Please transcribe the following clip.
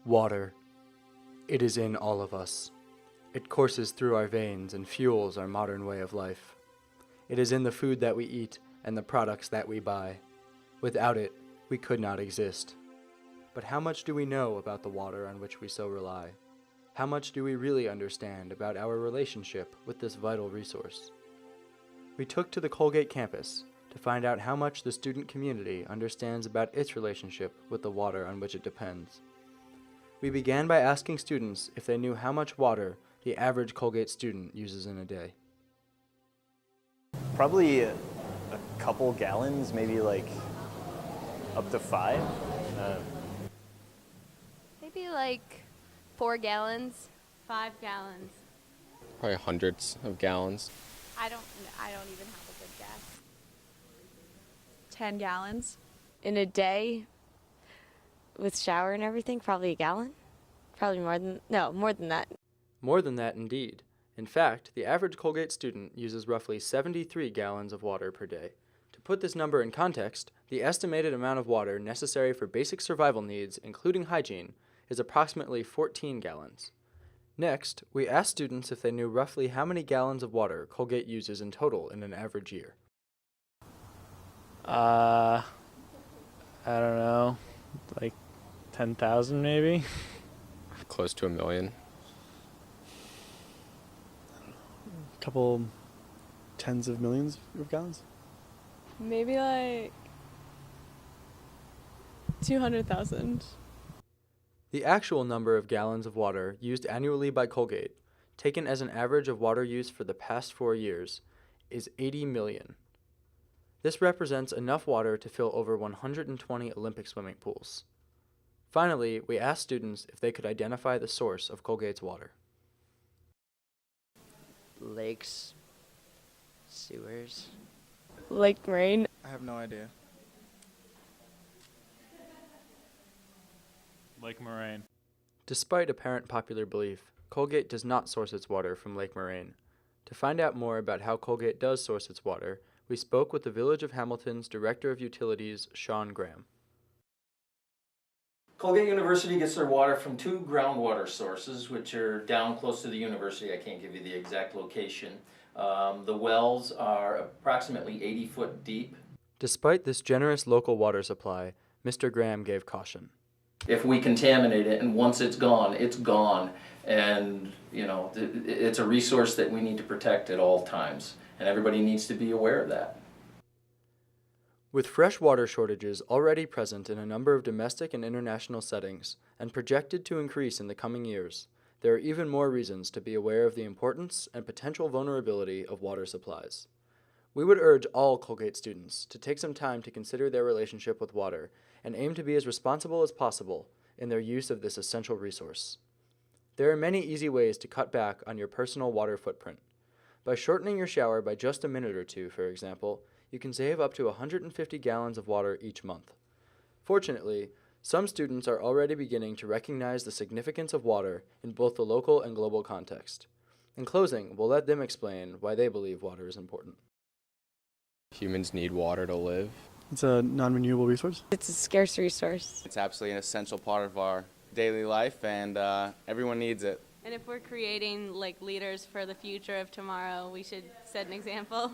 Water. It is in all of us. It courses through our veins and fuels our modern way of life. It is in the food that we eat and the products that we buy. Without it, we could not exist. But how much do we know about the water on which we so rely? How much do we really understand about our relationship with this vital resource? We took to the Colgate campus to find out how much the student community understands about its relationship with the water on which it depends. We began by asking students if they knew how much water the average Colgate student uses in a day. Probably a couple gallons, maybe like up to 5. Maybe like 4 gallons. 5 gallons. Probably hundreds of gallons. I don't even have a good guess. 10 gallons. In a day, with shower and everything, probably a gallon? Probably more than that. More than that, indeed. In fact, the average Colgate student uses roughly 73 gallons of water per day. To put this number in context, the estimated amount of water necessary for basic survival needs, including hygiene, is approximately 14 gallons. Next, we asked students if they knew roughly how many gallons of water Colgate uses in total in an average year. I don't know, like 10,000 maybe? Close to 1 million. Couple tens of millions of gallons. Maybe like 200,000. The actual number of gallons of water used annually by Colgate, taken as an average of water use for the past 4 years, is 80 million. This represents enough water to fill over 120 Olympic swimming pools. Finally, we asked students if they could identify the source of Colgate's water. Lakes, sewers. Lake Moraine. I have no idea. Lake Moraine. Despite apparent popular belief, Colgate does not source its water from Lake Moraine. To find out more about how Colgate does source its water, we spoke with the Village of Hamilton's Director of Utilities, Sean Graham. Colgate University gets their water from 2 groundwater sources, which are down close to the university. I can't give you the exact location. The wells are approximately 80 foot deep. Despite this generous local water supply, Mr. Graham gave caution. If we contaminate it, and once it's gone, it's gone. And, it's a resource that we need to protect at all times. And everybody needs to be aware of that. With fresh water shortages already present in a number of domestic and international settings, and projected to increase in the coming years, there are even more reasons to be aware of the importance and potential vulnerability of water supplies. We would urge all Colgate students to take some time to consider their relationship with water and aim to be as responsible as possible in their use of this essential resource. There are many easy ways to cut back on your personal water footprint. By shortening your shower by just a minute or two, for example, you can save up to 150 gallons of water each month. Fortunately, some students are already beginning to recognize the significance of water in both the local and global context. In closing, we'll let them explain why they believe water is important. Humans need water to live. It's a non-renewable resource. It's a scarce resource. It's absolutely an essential part of our daily life, and everyone needs it. And if we're creating leaders for the future of tomorrow, we should set an example.